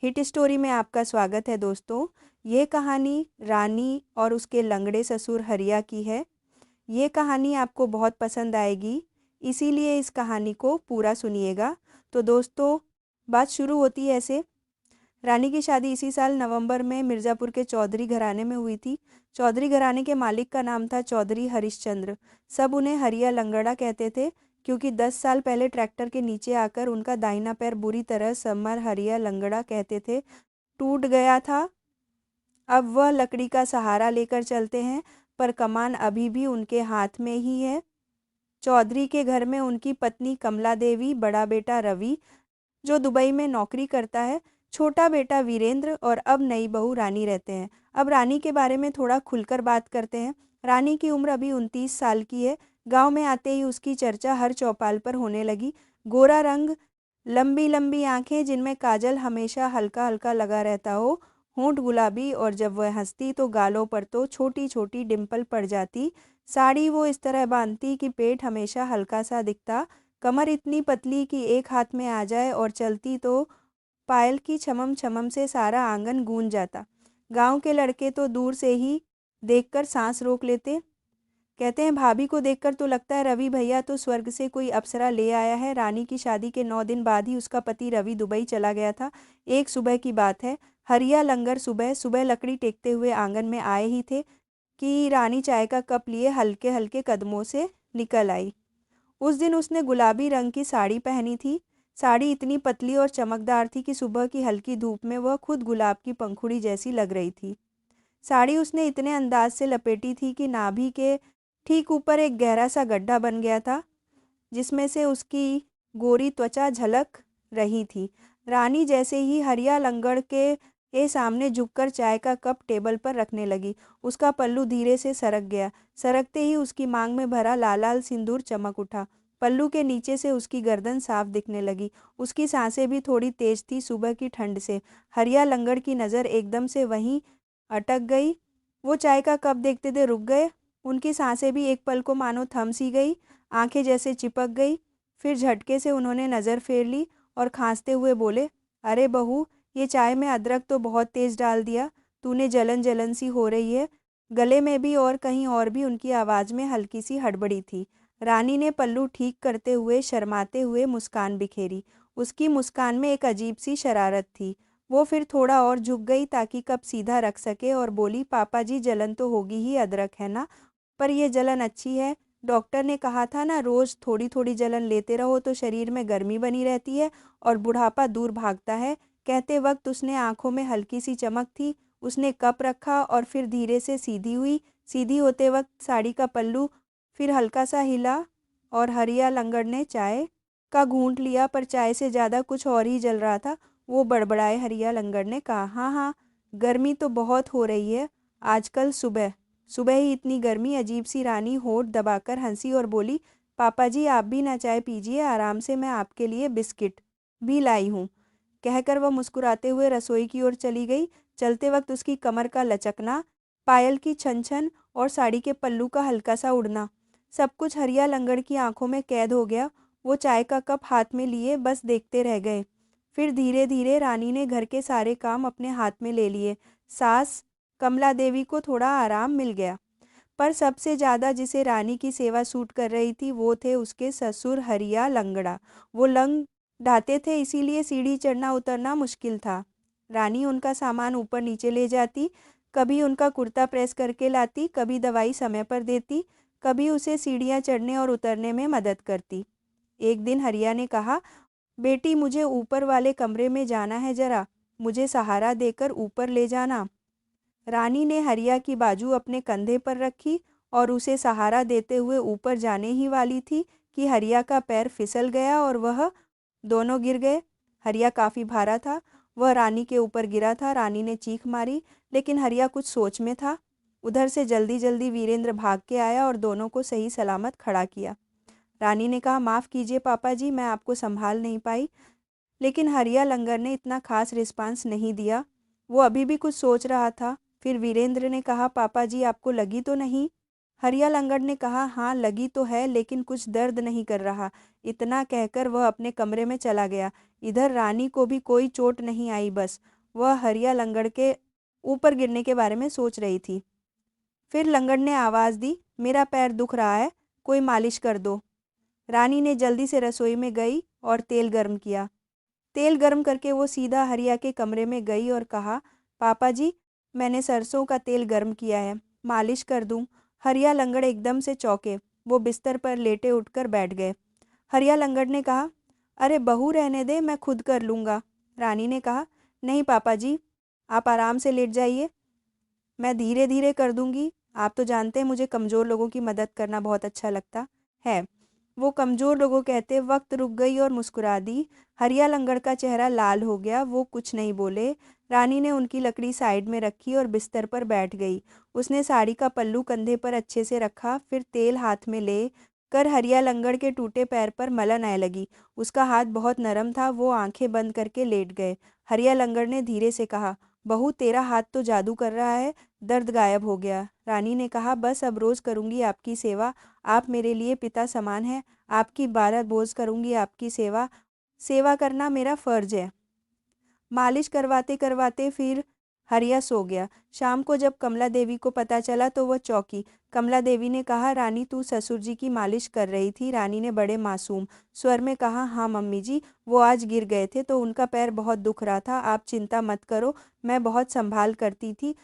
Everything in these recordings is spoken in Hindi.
हिट स्टोरी में आपका स्वागत है दोस्तों। ये कहानी रानी और उसके लंगड़े ससुर हरिया की है। ये कहानी आपको बहुत पसंद आएगी, इसीलिए इस कहानी को पूरा सुनिएगा। तो दोस्तों, बात शुरू होती है ऐसे। रानी की शादी इसी साल नवंबर में मिर्ज़ापुर के चौधरी घराने में हुई थी। चौधरी घराने के मालिक का नाम था चौधरी हरिश्चंद्र। सब उन्हें हरिया लंगड़ा कहते थे, क्योंकि 10 साल पहले ट्रैक्टर के नीचे आकर उनका दाहिना पैर बुरी तरह समर हरिया लंगड़ा कहते थे टूट गया था। अब वह लकड़ी का सहारा लेकर चलते हैं, पर कमान अभी भी उनके हाथ में ही है। चौधरी के घर में उनकी पत्नी कमला देवी, बड़ा बेटा रवि जो दुबई में नौकरी करता है, छोटा बेटा वीरेंद्र और अब नई बहू रानी रहते हैं। अब रानी के बारे में थोड़ा खुलकर बात करते हैं। रानी की उम्र अभी 29 साल की है। गांव में आते ही उसकी चर्चा हर चौपाल पर होने लगी। गोरा रंग, लंबी लंबी आंखें जिनमें काजल हमेशा हल्का हल्का लगा रहता हो, होंठ गुलाबी, और जब वह हंसती तो गालों पर तो छोटी छोटी डिम्पल पड़ जाती। साड़ी वो इस तरह बांधती कि पेट हमेशा हल्का सा दिखता। कमर इतनी पतली कि एक हाथ में आ जाए, और चलती तो पायल की छमम छमम से सारा आंगन गूंज जाता। गांव के लड़के तो दूर से ही देखकर सांस रोक लेते। कहते हैं भाभी को देखकर तो लगता है रवि भैया तो स्वर्ग से कोई अप्सरा ले आया है। रानी की शादी के 9 दिन बाद ही उसका पति रवि दुबई चला गया था। एक सुबह की बात है। हरिया लंगर सुबह सुबह लकड़ी टेकते हुए आंगन में आए ही थे कि रानी चाय का कप लिए हल्के हल्के कदमों से निकल आई। उस दिन उसने गुलाबी रंग की साड़ी पहनी थी। साड़ी इतनी पतली और चमकदार थी कि सुबह की हल्की धूप में वह खुद गुलाब की पंखुड़ी जैसी लग रही थी। साड़ी उसने इतने अंदाज से लपेटी थी कि नाभि के ठीक ऊपर एक गहरा सा गड्ढा बन गया था, जिसमें से उसकी गोरी त्वचा झलक रही थी। रानी जैसे ही हरिया लंगड़ के सामने झुककर चाय का कप टेबल पर रखने लगी, उसका पल्लू धीरे से सरक गया। सरकते ही उसकी मांग में भरा लाल लाल सिंदूर चमक उठा। पल्लू के नीचे से उसकी गर्दन साफ दिखने लगी। उसकी सांसें भी थोड़ी तेज थी सुबह की ठंड से। हरिया लंगड़ की नज़र एकदम से वहीं अटक गई। वो चाय का कप देखते थे रुक गए। उनकी सांसें भी एक पल को मानो थम सी गई, आंखें जैसे चिपक गई। फिर झटके से उन्होंने नज़र फेर ली और खांसते हुए बोले, अरे बहू, ये चाय में अदरक तो बहुत तेज़ डाल दिया। तूने जलन जलन सी हो रही है। गले में भी और कहीं और भी उनकी आवाज़ में हल्की सी हड़बड़ी थी। रानी ने पल्लू ठीक करते हुए शर्माते हुए मुस्कान बिखेरी। उसकी मुस्कान में एक अजीब सी शरारत थी। वो फिर थोड़ा और झुक गई ताकि कप सीधा रख सके और बोली, पापा जी, जलन तो होगी ही, अदरक है ना, पर यह जलन अच्छी है। डॉक्टर ने कहा था ना, रोज थोड़ी थोड़ी जलन लेते रहो तो शरीर में गर्मी बनी रहती है और बुढ़ापा दूर भागता है। कहते वक्त उसने आंखों में हल्की सी चमक थी। उसने कप रखा और फिर धीरे से सीधी हुई। सीधी होते वक्त साड़ी का पल्लू फिर हल्का सा हिला और हरिया लंगड़ ने चाय का घूंट लिया, पर चाय से ज़्यादा कुछ और ही जल रहा था। वो बड़बड़ाए हरिया लंगड़ ने कहा, हाँ हाँ, गर्मी तो बहुत हो रही है आजकल। सुबह सुबह ही इतनी गर्मी। अजीब सी रानी होठ दबाकर हंसी और बोली, पापा जी आप भी ना चाय पीजिए, आराम से, मैं आपके लिए बिस्किट भी लाई हूँ। कहकर वह मुस्कुराते हुए रसोई की ओर चली गई। चलते वक्त उसकी कमर का लचकना, पायल की छन छन और साड़ी के पल्लू का हल्का सा उड़ना, सब कुछ हरिया लंगड़ की आंखों में कैद हो गया। वो चाय का कप हाथ में लिए बस देखते रह गए। फिर धीरे धीरे रानी ने घर के सारे काम अपने हाथ में ले लिए। सास कमला देवी को थोड़ा आराम मिल गया, पर सबसे ज़्यादा जिसे रानी की सेवा सूट कर रही थी वो थे उसके ससुर हरिया लंगड़ा। वो लंग ढाते थे, इसीलिए सीढ़ी चढ़ना उतरना मुश्किल था। रानी उनका सामान ऊपर नीचे ले जाती, कभी उनका कुर्ता प्रेस करके लाती, कभी दवाई समय पर देती, कभी उसे सीढ़ियाँ चढ़ने और उतरने में मदद करती। एक दिन हरिया ने कहा, बेटी मुझे ऊपर वाले कमरे में जाना है, ज़रा मुझे सहारा देकर ऊपर ले जाना। रानी ने हरिया की बाजू अपने कंधे पर रखी और उसे सहारा देते हुए ऊपर जाने ही वाली थी कि हरिया का पैर फिसल गया और वह दोनों गिर गए। हरिया काफ़ी भारा था, वह रानी के ऊपर गिरा था। रानी ने चीख मारी, लेकिन हरिया कुछ सोच में था। उधर से जल्दी जल्दी वीरेंद्र भाग के आया और दोनों को सही सलामत खड़ा किया। रानी ने कहा, माफ़ कीजिए पापा जी, मैं आपको संभाल नहीं पाई। लेकिन हरिया लंगर ने इतना खास रिस्पांस नहीं दिया। वो अभी भी कुछ सोच रहा था। फिर वीरेंद्र ने कहा, पापा जी आपको लगी तो नहीं? हरिया लंगड़ ने कहा, हाँ लगी तो है लेकिन कुछ दर्द नहीं कर रहा। इतना कहकर वह अपने कमरे में चला गया। इधर रानी को भी कोई चोट नहीं आई, बस वह हरिया लंगड़ के ऊपर गिरने के बारे में सोच रही थी। फिर लंगड़ ने आवाज़ दी, मेरा पैर दुख रहा है, कोई मालिश कर दो। रानी ने जल्दी से रसोई में गई और तेल गर्म किया। तेल गर्म करके वो सीधा हरिया के कमरे में गई और कहा, पापा जी मैंने सरसों का तेल गर्म किया है, मालिश कर दूं? हरिया लंगड़ एकदम से चौंके। वो बिस्तर पर लेटे उठकर बैठ गए। हरिया लंगड़ ने कहा, अरे बहू रहने दे, मैं खुद कर लूँगा। रानी ने कहा, नहीं पापा जी, आप आराम से लेट जाइए, मैं धीरे धीरे कर दूंगी। आप तो जानते हैं मुझे कमज़ोर लोगों की मदद करना बहुत अच्छा लगता है। वो कमज़ोर लोगों कहते वक्त रुक गई और मुस्कुरा दी। हरिया लंगड़ का चेहरा लाल हो गया, वो कुछ नहीं बोले। रानी ने उनकी लकड़ी साइड में रखी और बिस्तर पर बैठ गई। उसने साड़ी का पल्लू कंधे पर अच्छे से रखा, फिर तेल हाथ में ले कर हरिया लंगड़ के टूटे पैर पर मलन आने लगी। उसका हाथ बहुत नरम था, वो आंखें बंद करके लेट गए। हरिया लंगड़ ने धीरे से कहा, बहू तेरा हाथ तो जादू कर रहा है, दर्द गायब हो गया। रानी ने कहा, बस अब रोज़ करूँगी आपकी सेवा, आप मेरे लिए पिता समान हैं, आपकी 12 बोझ करूँगी आपकी सेवा, सेवा करना मेरा फ़र्ज़ है। मालिश करवाते करवाते फिर हरिया सो गया। शाम को जब कमला देवी को पता चला तो वह चौंकी। कमला देवी ने कहा, रानी तू ससुर जी की मालिश कर रही थी? रानी ने बड़े मासूम स्वर में कहा, हाँ मम्मी जी, वो आज गिर गए थे तो उनका पैर बहुत दुख रहा था। आप चिंता मत करो, मैं बहुत संभाल करती थी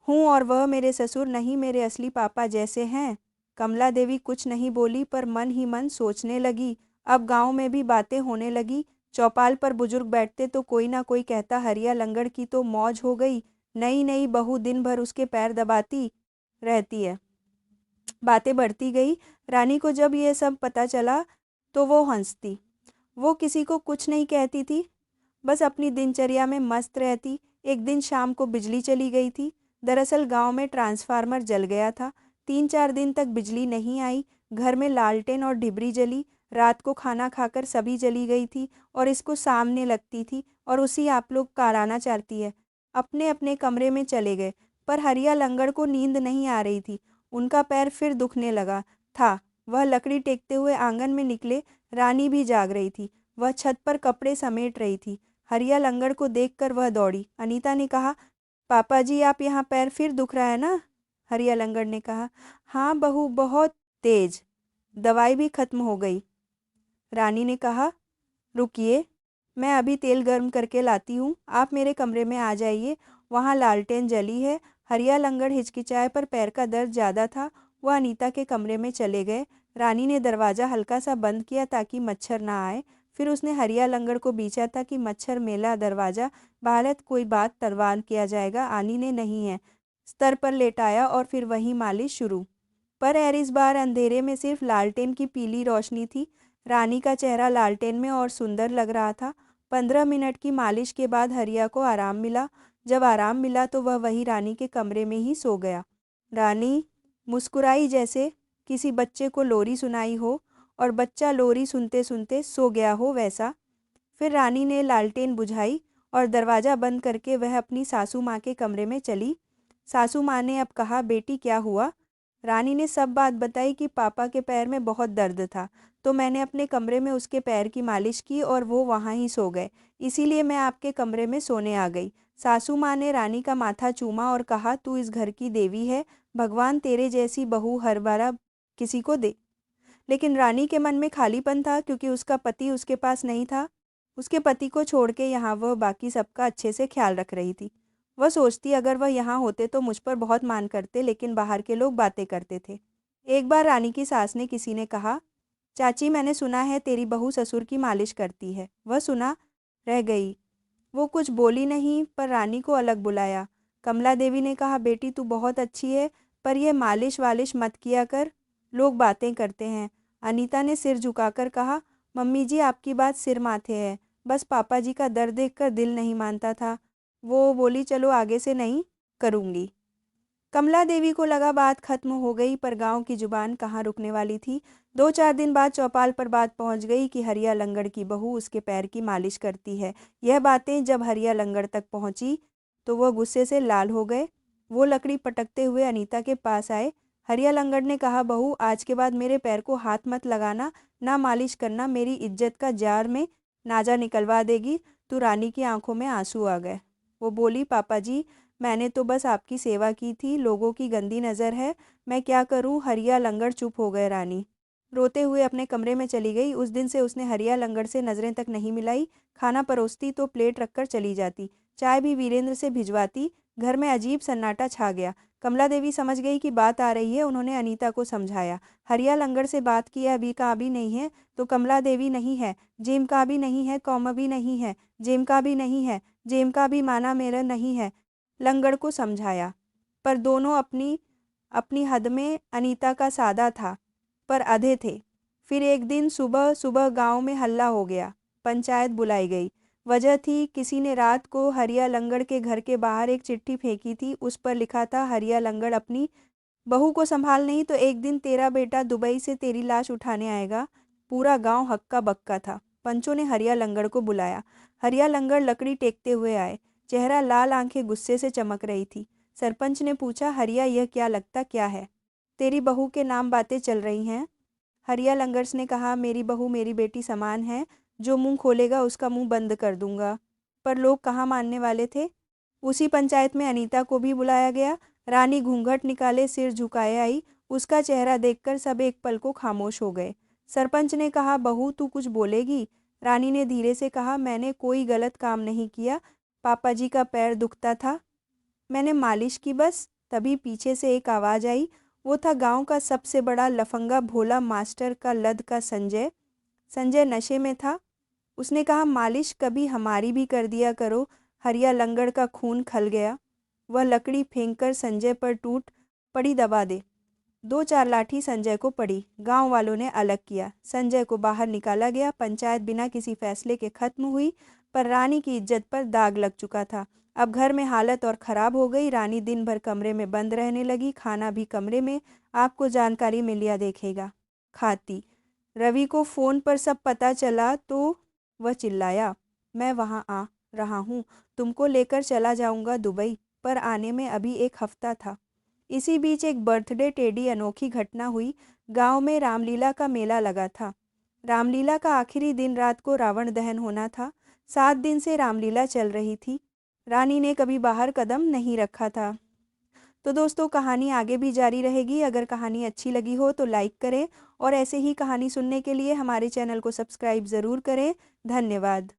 हूँ और वह मेरे ससुर नहीं, मेरे असली पापा जैसे हैं। कमला देवी कुछ नहीं बोली पर मन ही मन सोचने लगी। अब गांव में भी बातें होने लगी। चौपाल पर बुजुर्ग बैठते तो कोई ना कोई कहता, हरिया लंगड़ की तो मौज हो गई, नई नई बहू दिन भर उसके पैर दबाती रहती है। बातें बढ़ती गई। रानी को जब ये सब पता चला तो वो हंसती। वो किसी को कुछ नहीं कहती थी, बस अपनी दिनचर्या में मस्त रहती। एक दिन शाम को बिजली चली गई थी। दरअसल गांव में ट्रांसफार्मर जल गया था। 3-4 दिन तक बिजली नहीं आई। घर में लालटेन और डिबरी जली। रात को खाना खाकर सभी जली गई थी और इसको सामने लगती थी और उसी आप लोग कराना चाहती है। अपने अपने कमरे में चले गए, पर हरिया लंगड़ को नींद नहीं आ रही थी। उनका पैर फिर दुखने लगा था। वह लकड़ी टेकते हुए आंगन में निकले। रानी भी जाग रही थी, वह छत पर कपड़े समेट रही थी। हरिया लंगड़ को देखकर वह दौड़ी। अनीता ने कहा, पापा जी आप यहाँ, पैर फिर दुख रहा है ना? हरिया लंगड़ ने कहा, हाँ बहू, बहुत तेज, दवाई भी खत्म हो गई। रानी ने कहा, रुकिए, मैं अभी तेल गर्म करके लाती हूँ, आप मेरे कमरे में आ जाइए, वहाँ लालटेन जली है। हरिया लंगड़ हिचकिचाए पर पैर का दर्द ज़्यादा था। वह अनीता के कमरे में चले गए। रानी ने दरवाज़ा हल्का सा बंद किया ताकि मच्छर ना आए। फिर उसने हरिया लंगड़ को बीचा था कि मच्छर मेला दरवाज़ा भारत कोई बात तरवाल किया जाएगा, आनी ने नहीं है। स्तर पर लेटाया और फिर वही मालिश शुरू। पर इस बार अंधेरे में सिर्फ लालटेन की पीली रोशनी थी। रानी का चेहरा लालटेन में और सुंदर लग रहा था। 15 मिनट की मालिश के बाद हरिया को आराम मिला। जब आराम मिला तो वह वही रानी के कमरे में ही सो गया। रानी मुस्कुराई जैसे किसी बच्चे को लोरी सुनाई हो और बच्चा लोरी सुनते सुनते सो गया हो वैसा। फिर रानी ने लालटेन बुझाई और दरवाज़ा बंद करके वह अपनी सासू माँ के कमरे में चली। सासू माँ ने अब कहा, बेटी क्या हुआ? रानी ने सब बात बताई कि पापा के पैर में बहुत दर्द था, तो मैंने अपने कमरे में उसके पैर की मालिश की और वो वहाँ ही सो गए, इसीलिए मैं आपके कमरे में सोने आ गई। सासू माँ ने रानी का माथा चूमा और कहा, तू इस घर की देवी है, भगवान तेरे जैसी बहू हर बार किसी को दे। लेकिन रानी के मन में खालीपन था क्योंकि उसका पति उसके पास नहीं था। उसके पति को छोड़ के यहाँ वह बाकी सबका अच्छे से ख्याल रख रही थी। वह सोचती, अगर वह यहाँ होते तो मुझ पर बहुत मान करते, लेकिन बाहर के लोग बातें करते थे। एक बार रानी की सास ने किसी ने कहा, चाची मैंने सुना है तेरी बहू ससुर की मालिश करती है। वह सुना रह गई। वो कुछ बोली नहीं पर रानी को अलग बुलाया। कमला देवी ने कहा, बेटी तू बहुत अच्छी है, पर यह मालिश वालिश मत किया कर, लोग बातें करते हैं। अनीता ने सिर झुकाकर कहा, मम्मी जी आपकी बात सिर माथे है, बस पापा जी का दर्द देखकर दिल नहीं मानता था। वो बोली, चलो आगे से नहीं करूँगी। कमला देवी को लगा बात खत्म हो गई, पर गांव की जुबान कहाँ रुकने वाली थी। 2-4 दिन बाद चौपाल पर बात पहुंच गई कि हरिया लंगड़ की बहू उसके पैर की मालिश करती है। यह बातें जब हरिया लंगड़ तक पहुंची तो वह गुस्से से लाल हो गए। वो लकड़ी पटकते हुए अनीता के पास आए। हरिया लंगड़ ने कहा, बहू आज के बाद मेरे पैर को हाथ मत लगाना, ना मालिश करना, मेरी इज्जत का जार में नाजा निकलवा देगी। तो रानी की आंखों में आंसू आ गए। वो बोली, पापा जी मैंने तो बस आपकी सेवा की थी, लोगों की गंदी नज़र है, मैं क्या करूं। हरिया लंगड़ चुप हो गए। रानी रोते हुए अपने कमरे में चली गई। उस दिन से उसने हरिया लंगड़ से नज़रें तक नहीं मिलाई। खाना परोसती तो प्लेट रखकर चली जाती, चाय भी वीरेंद्र से भिजवाती। घर में अजीब सन्नाटा छा गया। कमला देवी समझ गई कि बात आ रही है। उन्होंने अनीता को समझाया, हरिया लंगड़ से बात किए अभी का अभी नहीं है तो कमला देवी नहीं है, जेम का भी नहीं है, कौम भी नहीं है, जेम का भी नहीं है, जेम का भी माना मेरा नहीं है। लंगड़ को समझाया, पर दोनों अपनी अपनी हद में। अनीता का सादा था पर अधे थे। फिर एक दिन सुबह सुबह गांव में हल्ला हो गया। पंचायत बुलाई गई। वजह थी, किसी ने रात को हरिया लंगड़ के घर के बाहर एक चिट्ठी फेंकी थी। उस पर लिखा था, हरिया लंगड़ अपनी बहू को संभाल नहीं तो एक दिन तेरा बेटा दुबई से तेरी लाश उठाने आएगा। पूरा गांव हक्का बक्का था। पंचों ने हरिया लंगड़ को बुलाया। हरिया लंगड़ लकड़ी टेकते हुए आए। चेहरा लाल, आंखें गुस्से से चमक रही थी। सरपंच ने पूछा, हरिया यह क्या लगता क्या है? तेरी बहू के नाम बातें चल रही हैं। हरिया लंगर्स ने कहा, मेरी बहू मेरी बेटी समान है, जो मुंह खोलेगा उसका मुंह बंद कर दूंगा। पर लोग कहाँ मानने वाले थे। उसी पंचायत में अनीता को भी बुलाया गया। रानी घूंघट निकाले सिर झुकाए आई। उसका चेहरा देखकर सब एक पल को खामोश हो गए। सरपंच ने कहा, बहू तू कुछ बोलेगी? रानी ने धीरे से कहा, मैंने कोई गलत काम नहीं किया, पापा जी का पैर दुखता था, मैंने मालिश की बस। तभी पीछे से एक आवाज़ आई। वो था गांव का सबसे बड़ा लफंगा, भोला मास्टर का लद का संजय। संजय नशे में था। उसने कहा, मालिश कभी हमारी भी कर दिया करो। हरिया लंगड़ का खून खल गया। वह लकड़ी फेंककर संजय पर टूट पड़ी, दबा दे। दो चार लाठी संजय को पड़ी। गांव वालों ने अलग किया। संजय को बाहर निकाला गया। पंचायत बिना किसी फैसले के खत्म हुई। पर रानी की इज्जत पर दाग लग चुका था। अब घर में हालत और ख़राब हो गई। रानी दिन भर कमरे में बंद रहने लगी, खाना भी कमरे में। आपको जानकारी मिल लिया देखेगा खाती। रवि को फ़ोन पर सब पता चला तो वह चिल्लाया, मैं वहाँ आ रहा हूँ, तुमको लेकर चला जाऊँगा दुबई। पर आने में अभी एक हफ्ता था। इसी बीच एक बर्थडे टेडी अनोखी घटना हुई। गांव में रामलीला का मेला लगा था। रामलीला का आखिरी दिन रात को रावण दहन होना था। 7 दिन से रामलीला चल रही थी। रानी ने कभी बाहर कदम नहीं रखा था। तो दोस्तों, कहानी आगे भी जारी रहेगी। अगर कहानी अच्छी लगी हो तो लाइक करें और ऐसे ही कहानी सुनने के लिए हमारे चैनल को सब्सक्राइब ज़रूर करें। धन्यवाद।